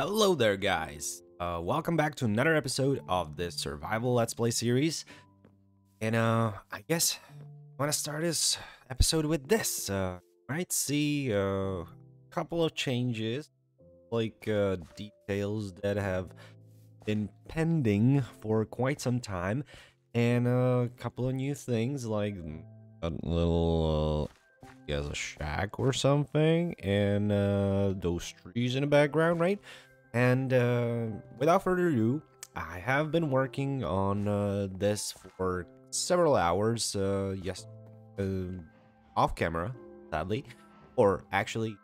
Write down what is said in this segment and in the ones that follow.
Hello there, guys. Welcome back to another episode of this survival let's play series. And I guess I want to start this episode with this. Might see a couple of changes, like details that have been pending for quite some time, and a couple of new things like a little has a shack or something, and those trees in the background, right? And without further ado, I have been working on this for several hours, yes, off camera, sadly, or actually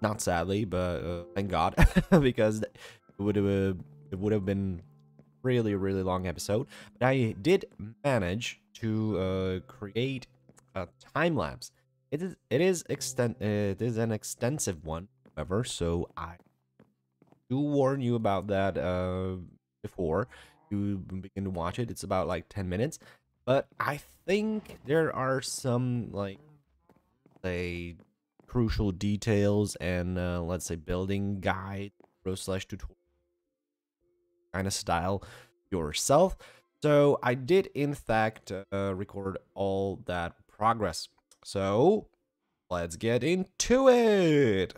not sadly, but thank God, because it would have been really long episode. But I did manage to create a time lapse. It is an extensive one, however, so I do warn you about that before you begin to watch it. It's about like 10 minutes, but I think there are some, like, say, crucial details and let's say building guide slash tutorial kind of style yourself. So I did in fact record all that progress. So let's get into it.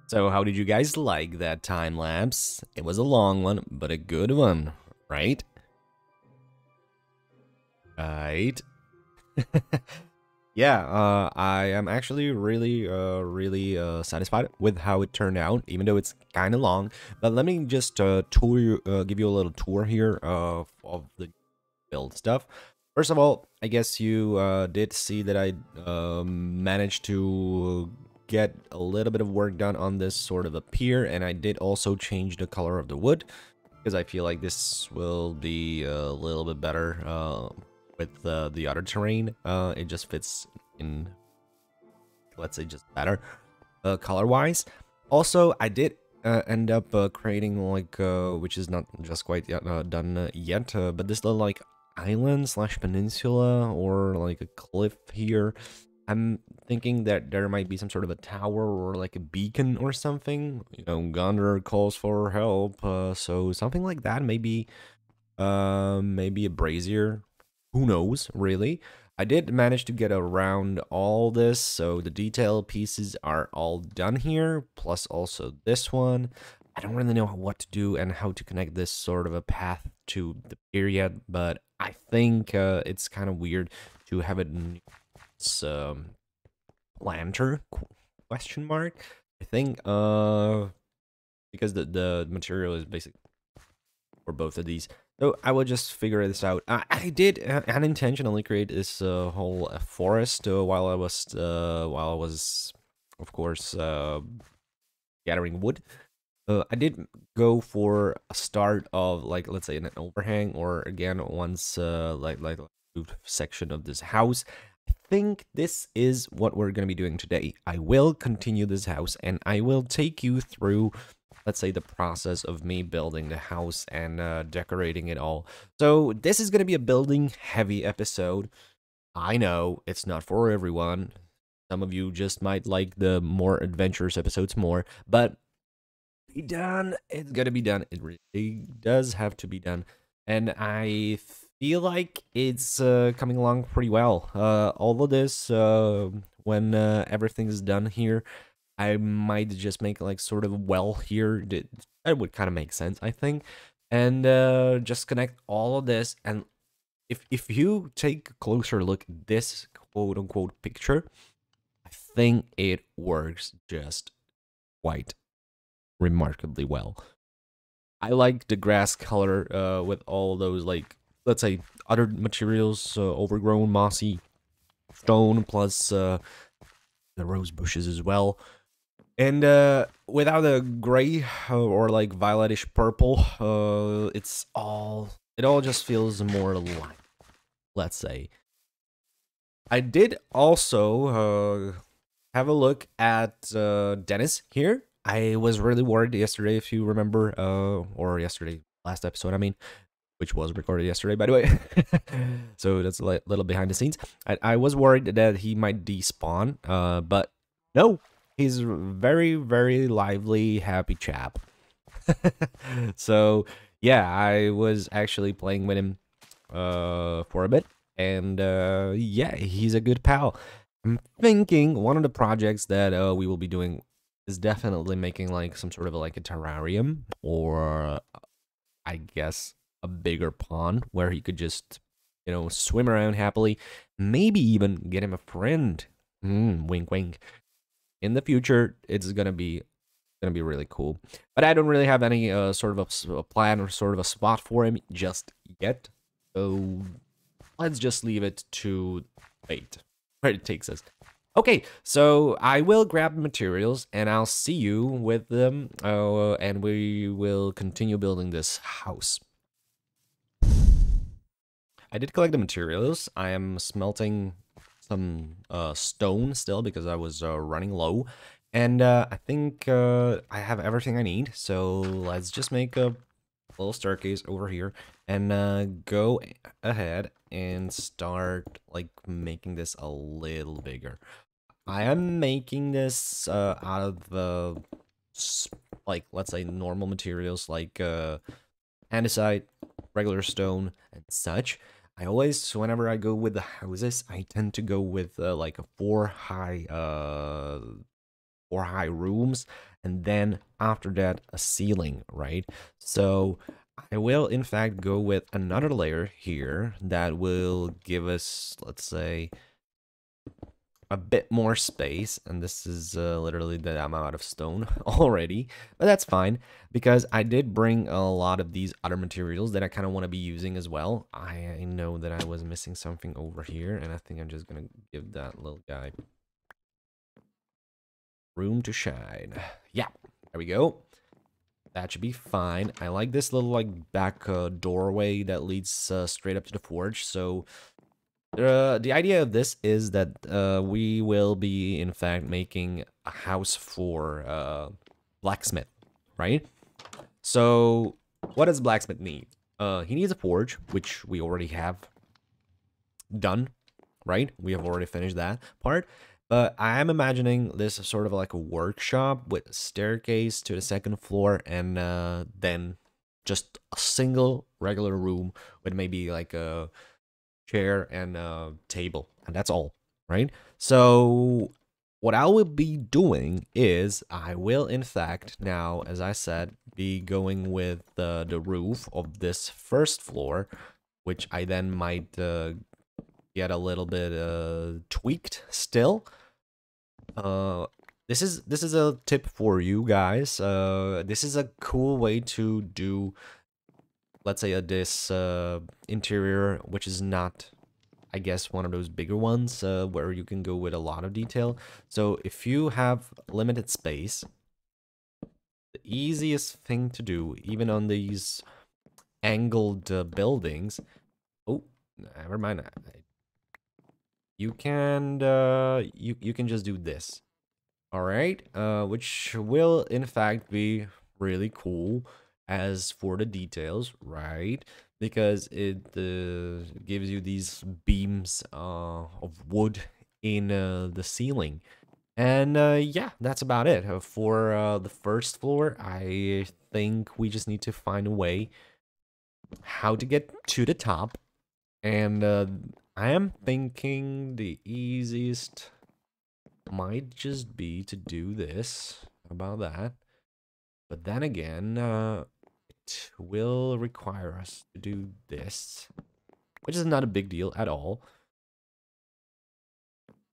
So how did you guys like that time lapse? It was a long one, but a good one, right? Right. Yeah, I am actually really satisfied with how it turned out, even though it's kind of long. But let me just tour you, give you a little tour here of the build stuff. First of all, I guess you did see that I managed to get a little bit of work done on this sort of a pier, and I did also change the color of the wood because I feel like this will be a little bit better with the other terrain. It just fits in, let's say, just better color-wise. Also, I did end up creating like, which is not just quite yet, done yet, but this little like island slash peninsula or like a cliff here. I'm thinking that there might be some sort of a tower or like a beacon or something. You know, Gunner calls for help. So something like that. Maybe a brazier. Who knows, really? I did manage to get around all this, so the detail pieces are all done here, plus also this one. I don't really know what to do and how to connect this sort of a path to the pier yet, but I think it's kind of weird to have it in its lantern question mark. I think because the material is basically for both of these. So I will just figure this out. I did unintentionally create this whole forest while I was, of course, gathering wood. I did go for a start of like, let's say, an overhang, or again once like section of this house. I think this is what we're gonna be doing today. I will continue this house, and I will take you through, let's say, the process of me building the house and decorating it all. So this is gonna be a building heavy episode. I know it's not for everyone. Some of you just might like the more adventurous episodes more, but be done. It's gonna be done. It really does have to be done, and I feel like it's coming along pretty well. All of this, when everything's done here, I might just make like sort of a well here. That would kind of make sense, I think, and just connect all of this. And if you take a closer look at this quote unquote picture, I think it works just quite remarkably well. I like the grass color with all those, like, let's say, other materials, overgrown mossy stone, plus the rose bushes as well. And without a gray or like violetish purple, it all just feels more alive, let's say. I did also have a look at Dennis here. I was really worried yesterday, if you remember, or yesterday, last episode, I mean, which was recorded yesterday, by the way. So that's a little behind the scenes. I was worried that he might despawn, but no, he's a very, very lively, happy chap. So yeah, I was actually playing with him for a bit, and yeah, he's a good pal. I'm thinking one of the projects that we will be doing is definitely making like some sort of like a terrarium, or I guess a bigger pond where he could just, you know, swim around happily. Maybe even get him a friend. Wink, wink. In the future, it's gonna be really cool. But I don't really have any sort of a plan or sort of a spot for him just yet. So let's just leave it to fate, where it takes us. Okay, so I will grab materials and I'll see you with them, and we will continue building this house. I did collect the materials. I am smelting some stone still because I was running low. And I think I have everything I need. So let's just make a little staircase over here and go ahead and start like making this a little bigger. I am making this out of like, let's say, normal materials like andesite, regular stone, and such. I always, whenever I go with the houses, I tend to go with like a 4 high 4 high rooms, and then after that a ceiling, right? So I will in fact go with another layer here that will give us, let's say, a bit more space, and this is literally that I'm out of stone already, but that's fine because I did bring a lot of these other materials that I kind of want to be using as well. I know that I was missing something over here, and I think I'm just gonna give that little guy room to shine. Yeah, there we go. That should be fine. I like this little like back doorway that leads straight up to the forge. So the idea of this is that we will be, in fact, making a house for blacksmith, right? So what does blacksmith need? He needs a forge, which we already have done, right? We have already finished that part. But I am imagining this sort of like a workshop with a staircase to the second floor, and then just a single regular room with maybe like a chair and a table, and that's all, right? So what I will be doing is I will in fact now, as I said, be going with the roof of this first floor, which I then might get a little bit tweaked still. This is a tip for you guys. This is a cool way to do, let's say, this interior, which is not, I guess, one of those bigger ones where you can go with a lot of detail. So if you have limited space, the easiest thing to do, even on these angled buildings, oh, never mind. You can you can just do this. All right, which will in fact be really cool as for the details, right? Because it gives you these beams of wood in the ceiling. And yeah, that's about it. For the first floor, I think we just need to find a way how to get to the top. And I am thinking the easiest might just be to do this. How about that? But then again, it will require us to do this, which is not a big deal at all.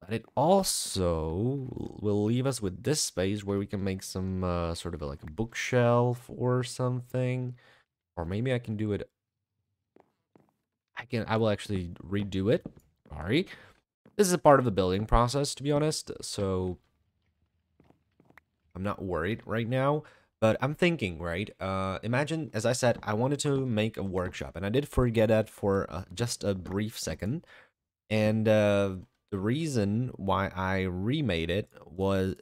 But it also will leave us with this space where we can make some sort of like a bookshelf or something. Or maybe I can do it. I will actually redo it. Sorry. This is a part of the building process, to be honest. So I'm not worried right now. But I'm thinking, right? Imagine, as I said, I wanted to make a workshop, and I did forget that for just a brief second. And the reason why I remade it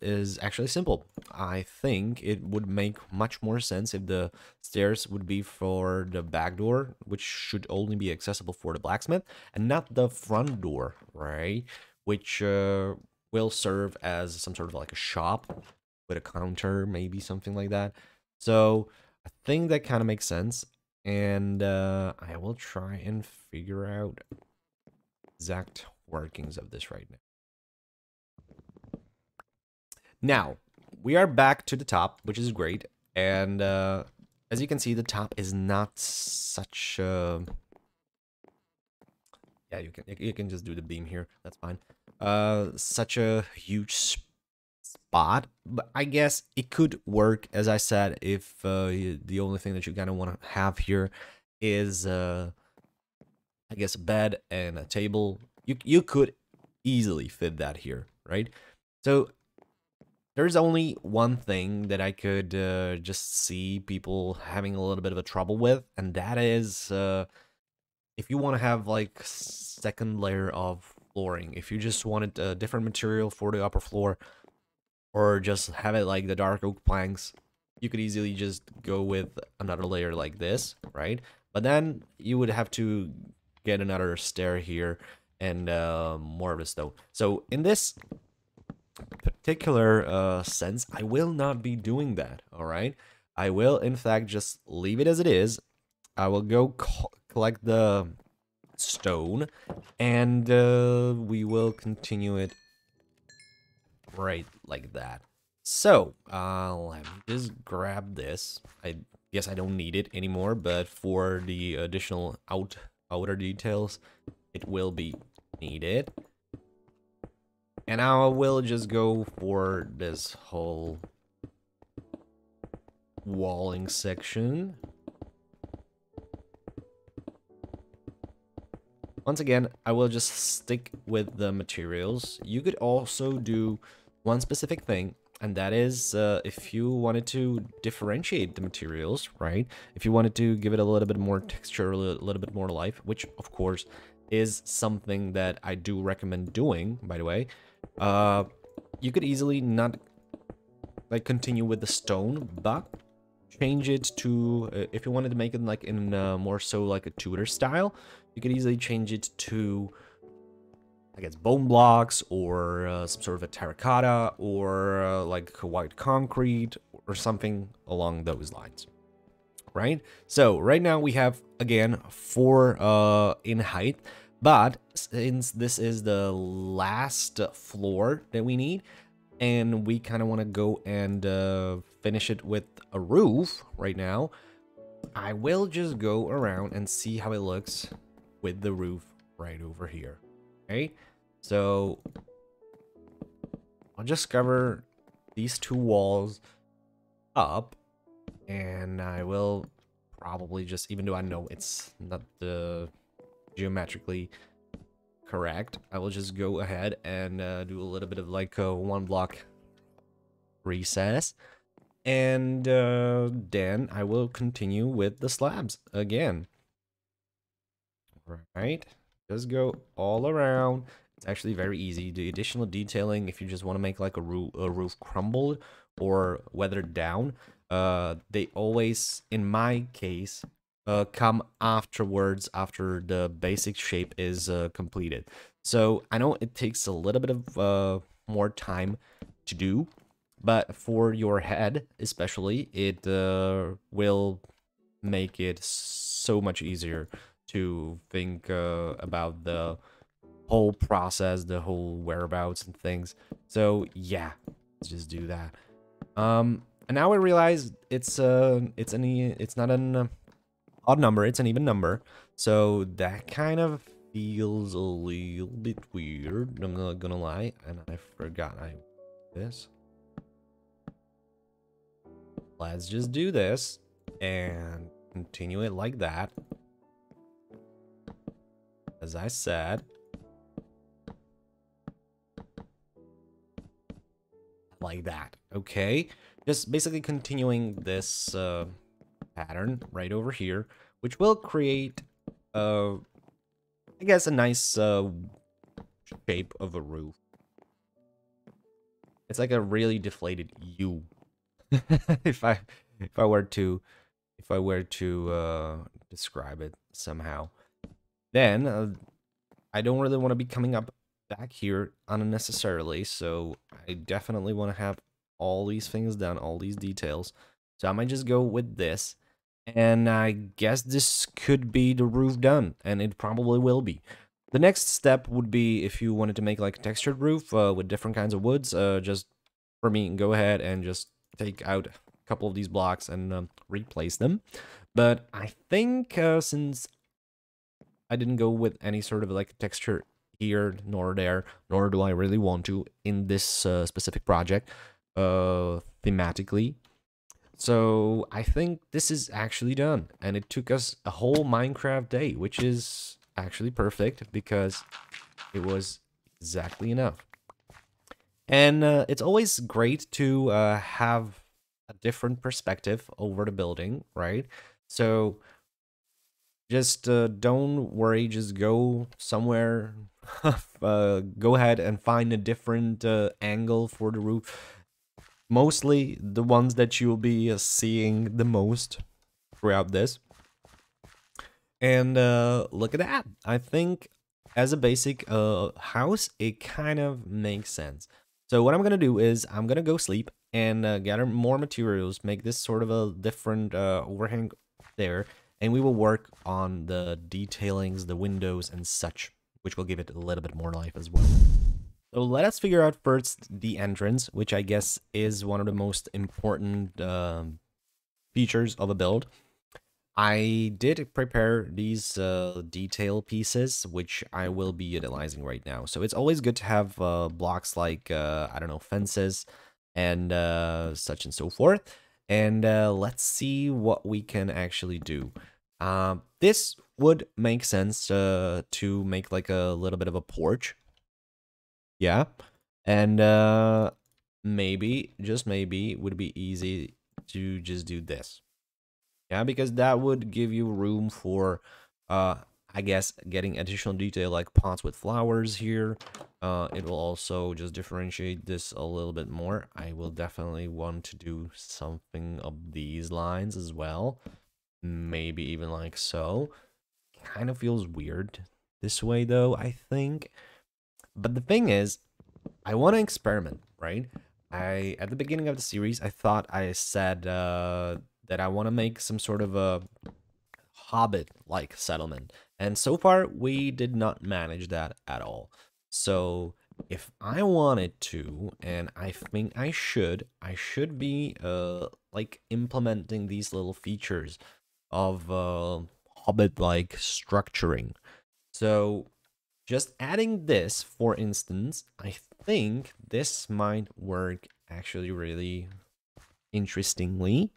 is actually simple. I think it would make much more sense if the stairs would be for the back door, which should only be accessible for the blacksmith, and not the front door, right? Which will serve as some sort of like a shop with a counter, maybe something like that. So I think that kind of makes sense, and I will try and figure out exact workings of this right now. Now, we are back to the top, which is great, and as you can see, the top is not such yeah, you can just do the beam here, that's fine. Such a huge spot, but I guess it could work, as I said, if the only thing that you kind of want to have here is I guess a bed and a table. You could easily fit that here, right? So there's only one thing that I could just see people having a little bit of a trouble with, and that is if you want to have like second layer of flooring, if you just wanted a different material for the upper floor, or just have it like the dark oak planks, you could easily just go with another layer like this, right? But then you would have to get another stair here and more of the stone. So in this particular sense, I will not be doing that, all right? I will, in fact, just leave it as it is. I will go collect the stone, and we will continue it right like that. So, let me just grab this. I guess I don't need it anymore, but for the additional outer details, it will be needed. And I will just go for this whole walling section. Once again, I will just stick with the materials. You could also do one specific thing, and that is if you wanted to differentiate the materials, right? If you wanted to give it a little bit more texture, a little bit more life, which of course is something that I do recommend doing, by the way. You could easily not like continue with the stone, but change it to if you wanted to make it like in more so like a Tudor style, you could easily change it to, I guess, bone blocks or some sort of a terracotta or like white concrete or something along those lines, right? So right now we have again 4 in height, but since this is the last floor that we need, and we kind of want to go and finish it with a roof right now, I will just go around and see how it looks with the roof right over here. Okay, so I'll just cover these 2 walls up, and I will probably just, even though I know it's not the geometrically correct, I will just go ahead and do a little bit of like a 1 block recess, and then I will continue with the slabs again. Right, just go all around. It's actually very easy. The additional detailing, if you just want to make like a roof crumbled or weathered down, they always, in my case, come afterwards after the basic shape is completed. So I know it takes a little bit of more time to do, but for your head especially, it will make it so much easier to think about the whole process, the whole whereabouts and things. So yeah, let's just do that. And now I realize it's not an odd number, it's an even number. So that kind of feels a little bit weird, I'm not gonna lie, and I forgot this. Let's just do this and continue it like that. As I said, like that. Okay, just basically continuing this pattern right over here, which will create I guess a nice shape of a roof. It's like a really deflated U. if I were to describe it somehow. Then I don't really want to be coming up back here unnecessarily, so I definitely want to have all these things done, all these details. So I might just go with this, and I guess this could be the roof done, and it probably will be. The next step would be if you wanted to make like a textured roof with different kinds of woods, just for me, go ahead and just take out a couple of these blocks and replace them. But I think since I didn't go with any sort of like texture here nor there, nor do I really want to in this specific project thematically. So I think this is actually done, and it took us a whole Minecraft day, which is actually perfect because it was exactly enough. And it's always great to have a different perspective over the building, right? So just don't worry, just go somewhere, go ahead and find a different angle for the roof. Mostly the ones that you'll be seeing the most throughout this. And look at that. I think as a basic house, it kind of makes sense. So what I'm going to do is I'm going to go sleep and gather more materials, make this sort of a different overhang there. And we will work on the detailings, the windows and such, which will give it a little bit more life as well. So let us figure out first the entrance, which I guess is one of the most important features of a build. I did prepare these detail pieces, which I will be utilizing right now. So it's always good to have blocks like, I don't know, fences and such and so forth. And let's see what we can actually do. This would make sense to make like a little bit of a porch. Yeah. And maybe, just maybe, would be easy to just do this. Yeah, because that would give you room for, I guess, getting additional detail like pots with flowers here. It will also just differentiate this a little bit more. I will definitely want to do something of these lines as well. Maybe even like so. Kind of feels weird this way though, I think. But the thing is, I want to experiment, right? At the beginning of the series, I thought I said that I want to make some sort of a Hobbit-like settlement, and so far we did not manage that at all. So if I wanted to, and I think I should be like implementing these little features of Hobbit-like structuring. So just adding this, for instance, I think this might work actually really interestingly.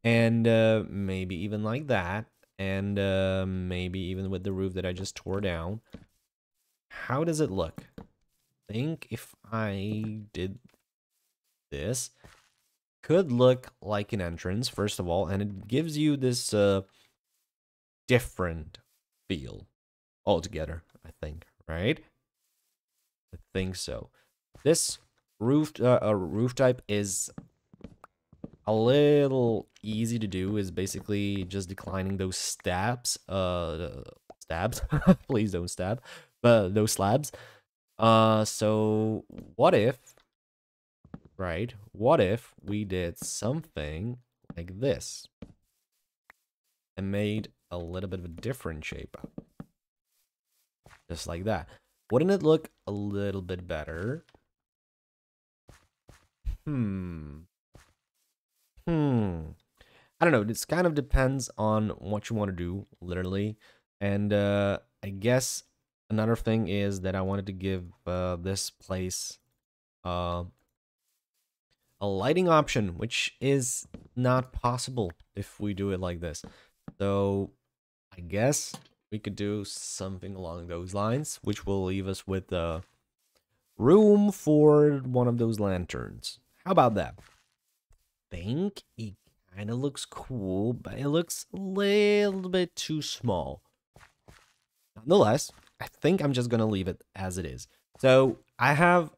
And maybe even like that. And maybe even with the roof that I just tore down. How does it look? I think if I did this, could look like an entrance, first of all, and it gives you this different feel altogether, I think, right? I think so. This roof type is a little easy to do, is basically just declining those stabs, stabs, please don't stab, but those slabs. So what if, right, what if we did something like this and made a little bit of a different shape, just like that? Wouldn't it look a little bit better? I don't know. This kind of depends on what you want to do, literally. And I guess another thing is that I wanted to give this place uh, a lighting option, which is not possible if we do it like this. So I guess we could do something along those lines, which will leave us with room for one of those lanterns. How about that? Think it kind of looks cool, but it looks a little bit too small. Nonetheless, I think I'm just gonna leave it as it is. So I have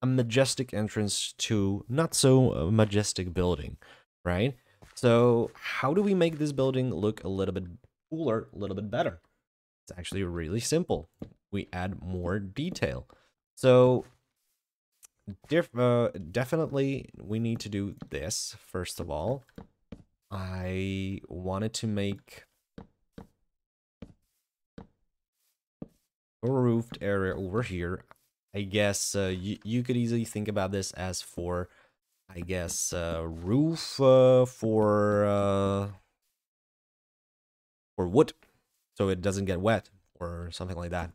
a majestic entrance to not so majestic building, right? So how do we make this building look a little bit cooler, a little bit better? It's actually really simple. We add more detail. So definitely we need to do this first of all. I wanted to make a roofed area over here. I guess you could easily think about this as for, I guess, roof for wood, so it doesn't get wet or something like that,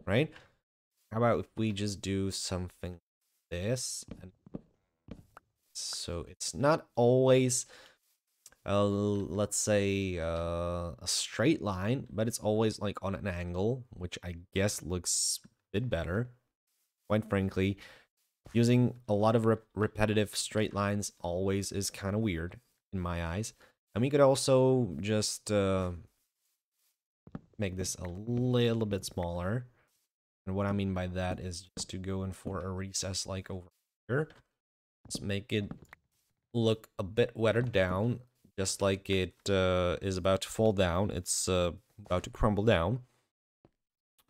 right? How about if we just do something like this, and so it's not always let's say a straight line, but it's always like on an angle, which I guess looks a bit better. Quite frankly, using a lot of repetitive straight lines always is kind of weird in my eyes. And we could also just make this a little bit smaller. And what I mean by that is just to go in for a recess like over here. Let's make it look a bit weathered down, just like it is about to fall down. It's about to crumble down,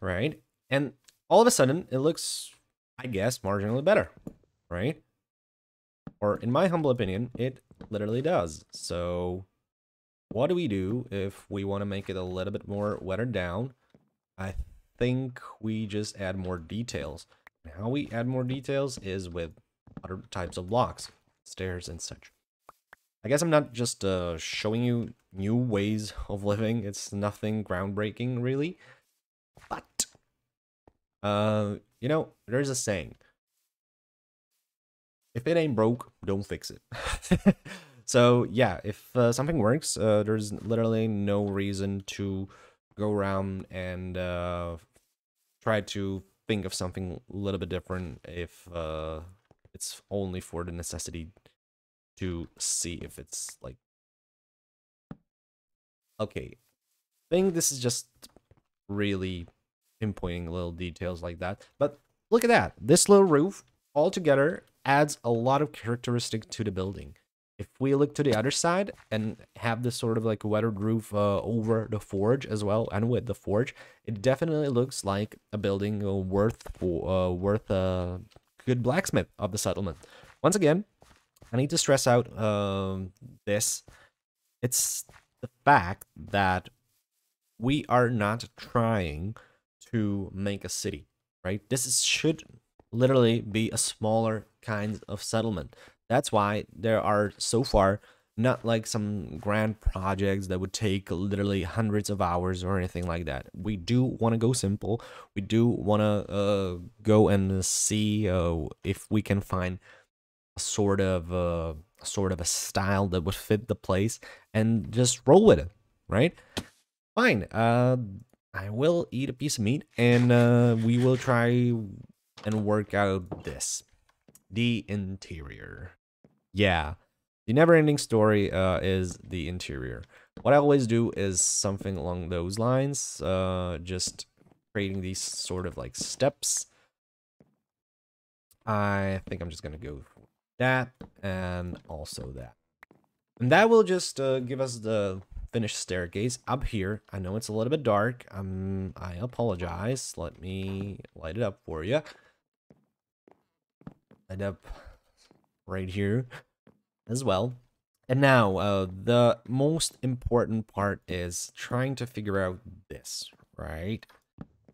right? And all of a sudden, it looks, I guess, marginally better, right? Or in my humble opinion, it literally does. So what do we do if we want to make it a little bit more weathered down? I think we just add more details. How we add more details is with other types of blocks, stairs and such. I guess I'm not just showing you new ways of living. It's nothing groundbreaking, really. But, you know, there's a saying. If it ain't broke, don't fix it. So, yeah, if something works, there's literally no reason to go around and try to think of something a little bit different if it's only for the necessity to see if it's like okay. I think this is just really pinpointing little details like that. But look at that. This little roof altogether adds a lot of characteristic to the building. If we look to the other side and have this sort of like weathered roof over the forge as well, and with the forge, it definitely looks like a building worth a good blacksmith of the settlement. Once again, I need to stress out this. It's the fact that we are not trying to make a city, right? Should literally be a smaller kind of settlement. That's why there are so far not like some grand projects that would take literally hundreds of hours or anything like that. We do want to go simple. We do want to go and see if we can find a sort of a style that would fit the place and just roll with it, right? Fine. I will eat a piece of meat and we will try and work out the interior. Yeah, the never-ending story is the interior. What I always do is something along those lines, just creating these sort of like steps. I think I'm just gonna go for that and also that. And that will just give us the finished staircase up here. I know it's a little bit dark. I apologize. Let me light it up for you. Light up right here as well. And now, the most important part is trying to figure out this, right?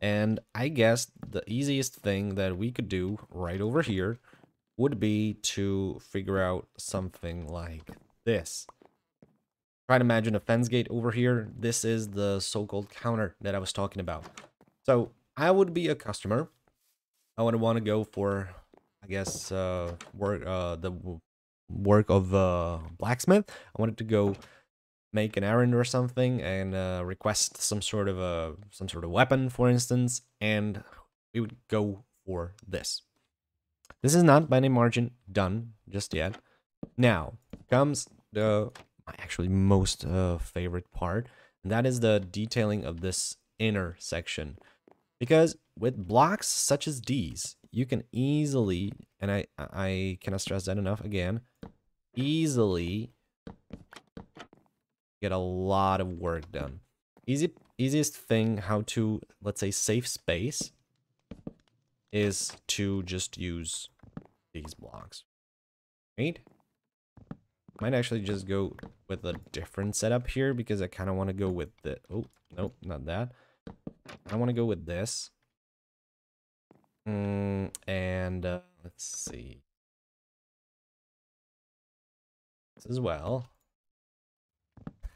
And I guess the easiest thing that we could do right over here would be to figure out something like this. Try to imagine a fence gate over here. This is the so-called counter that I was talking about. So I would be a customer. I would want to go for, I guess, the work of blacksmith. I wanted to go make an errand or something and request some sort of weapon, for instance, and we would go for this. This is not by any margin done just yet. Now comes the my actually most favorite part, and that is the detailing of this inner section. Because with blocks such as these, you can easily, and I cannot stress that enough again, easily get a lot of work done. Easiest thing how to, let's say, save space is to just use these blocks, right? Might actually just go with a different setup here because I kind of want to go with the, oh, nope, not that. I want to go with this. And let's see. This as well.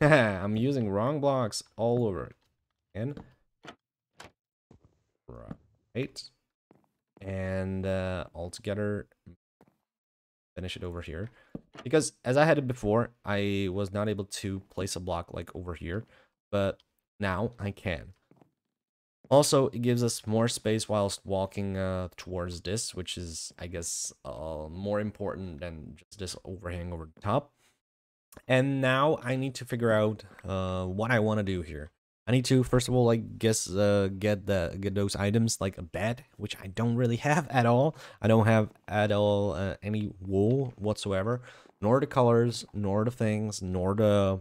I'm using wrong blocks all over again. Right. And all together, finish it over here. Because as I had it before, I was not able to place a block like over here, but now I can. Also, it gives us more space whilst walking towards this, which is, I guess, more important than just this overhang over the top. And now I need to figure out what I want to do here. I need to, first of all, like, get those items, like a bed, which I don't really have at all. I don't have at all any wool whatsoever, nor the colors, nor the things, nor the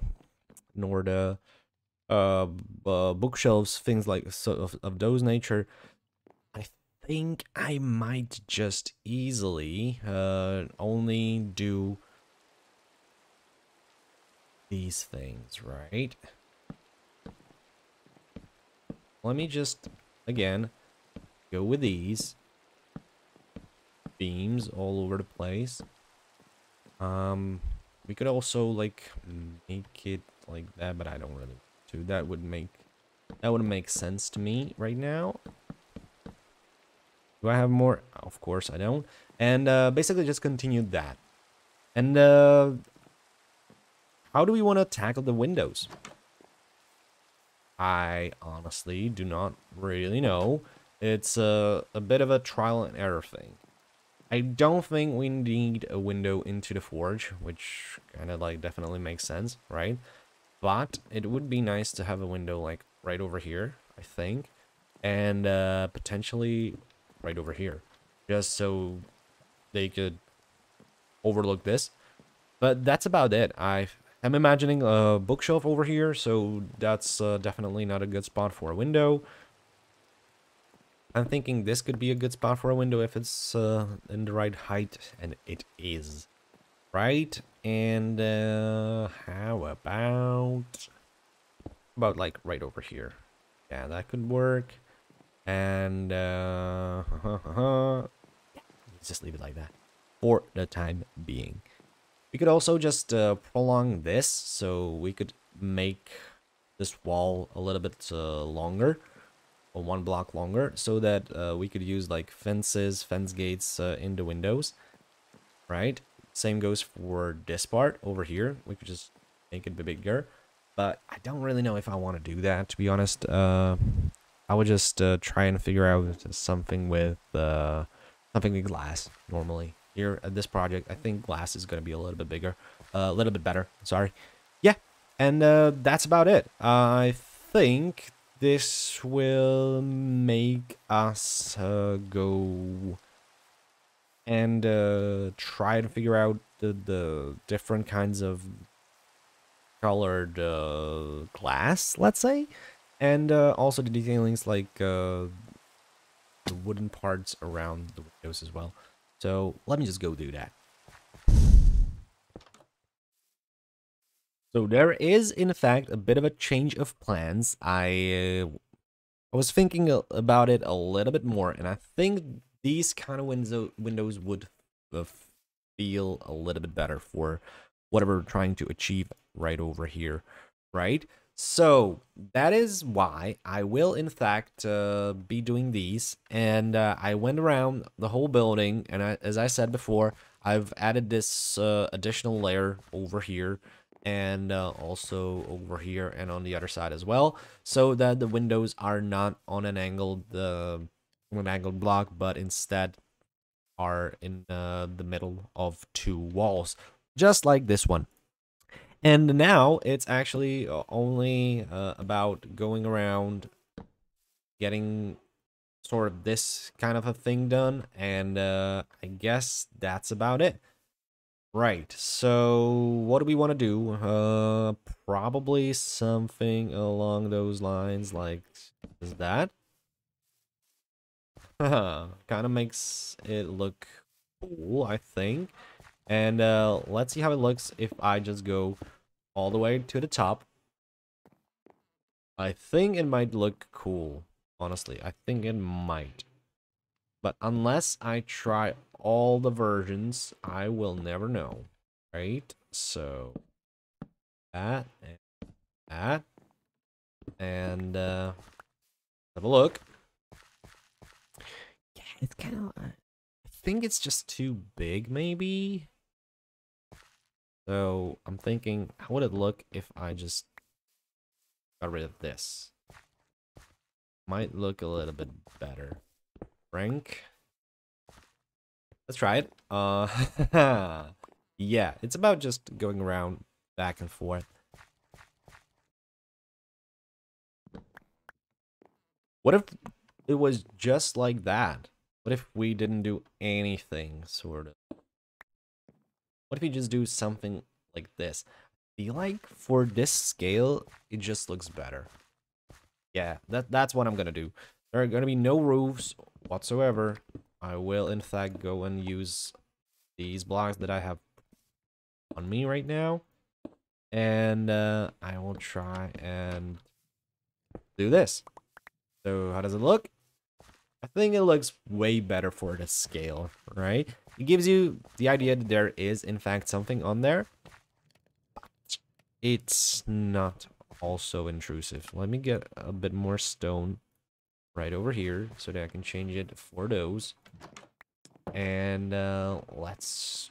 bookshelves, things like so of those nature. I think I might just easily only do these things, right? Let me just again go with these beams all over the place. We could also like make it like that, but I don't really want to. That wouldn't make sense to me right now. Do I have more? Of course I don't. And basically just continue that. And how do we want to tackle the windows? I honestly do not really know. It's a bit of a trial and error thing. I don't think we need a window into the forge, which kind of like definitely makes sense, right? But it would be nice to have a window like right over here, I think, and potentially right over here, just so they could overlook this. But that's about it. I'm imagining a bookshelf over here, so that's definitely not a good spot for a window. I'm thinking this could be a good spot for a window if it's in the right height, and it is. Right? And how about like right over here? Yeah, that could work. And let's just leave it like that for the time being. We could also just prolong this, so we could make this wall a little bit longer, or 1 block longer, so that we could use like fences, fence gates in the windows, right? Same goes for this part over here. We could just make it a bit bigger, but I don't really know if I want to do that, to be honest. I would just try and figure out something with glass normally. Here at this project, I think glass is going to be a little bit bigger, a little bit better. Sorry. Yeah, and that's about it. I think this will make us go and try to figure out the different kinds of colored glass, let's say, and also the detailings like the wooden parts around the windows as well. So let me just go do that. So there is, in fact, a bit of a change of plans. I was thinking about it a little bit more, and I think these kind of windows would feel a little bit better for whatever we're trying to achieve right over here, right? So that is why I will, in fact, be doing these. And I went around the whole building, and as I said before, I've added this additional layer over here, and also over here and on the other side as well, so that the windows are not on an angled block, but instead are in the middle of 2 walls, just like this one. And now it's actually only about going around getting sort of this kind of a thing done, and I guess that's about it. Right, so what do we want to do? Probably something along those lines, like is that? Kind of makes it look cool, I think. And let's see how it looks if I just go all the way to the top. I think it might look cool, honestly. I think it might. But unless I try all the versions, I will never know. Right? So that and that. And have a look. Yeah, it's kind of... I think it's just too big, maybe? So I'm thinking, how would it look if I just got rid of this? Might look a little bit better. Frank? Let's try it. Yeah, it's about just going around back and forth. What if it was just like that? What if we didn't do anything, sort of? What if we just do something like this? I feel like for this scale, it just looks better. Yeah, that's what I'm gonna do. There are gonna be no roofs whatsoever. I will, in fact, go and use these blocks that I have on me right now. And I will try and do this. So how does it look? I think it looks way better for the scale, right? It gives you the idea that there is, in fact, something on there. But it's not also intrusive. Let me get a bit more stone right over here so that I can change it for those. And let's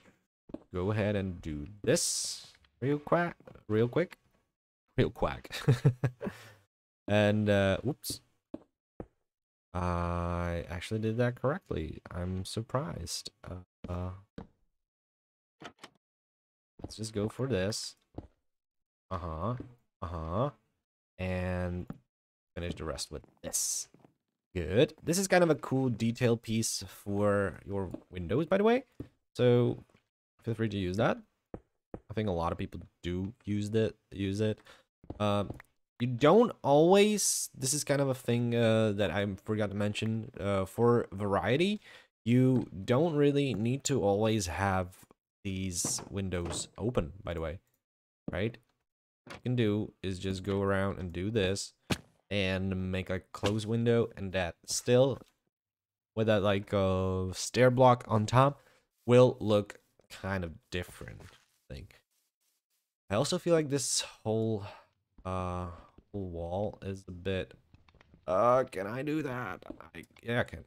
go ahead and do this real quick. And whoops. I actually did that correctly. I'm surprised. Let's just go for this. And finish the rest with this. Good. This is kind of a cool detail piece for your windows, by the way. So feel free to use that. I think a lot of people do use it. You don't always, this is kind of a thing that I forgot to mention, for variety, you don't really need to always have these windows open, by the way, right? What you can do is just go around and do this and make a closed window, and that still, with that like stair block on top, will look kind of different, I think. I also feel like this whole wall is a bit can I do that? Yeah, I can.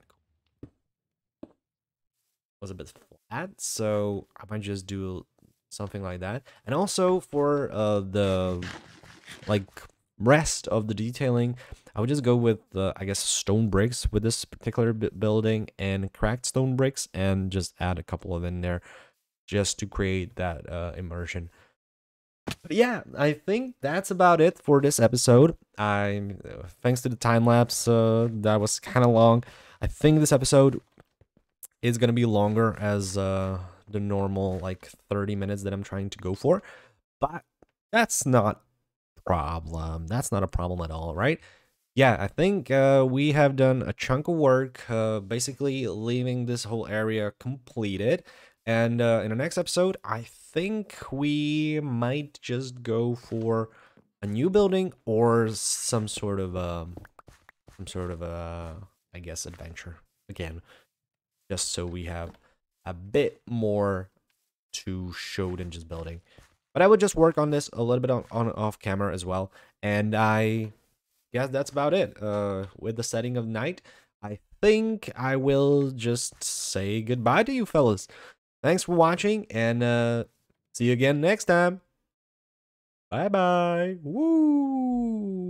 Was a bit flat, so I might just do something like that. And also for the like rest of the detailing, I would just go with I guess stone bricks with this particular building, and cracked stone bricks, and just add a couple of in there just to create that immersion. But yeah, I think that's about it for this episode. Thanks to the time lapse, that was kind of long. I think this episode is gonna be longer as the normal like 30 minutes that I'm trying to go for, but that's not a problem. That's not a problem at all, right? Yeah, I think we have done a chunk of work, basically leaving this whole area completed. And in the next episode, I think we might just go for a new building or I guess, adventure again, just so we have a bit more to show than just building. But I would just work on this a little bit on off camera as well. And I guess that's about it. With the setting of night, I think I will just say goodbye to you fellas. Thanks for watching, and see you again next time. Bye bye. Woo!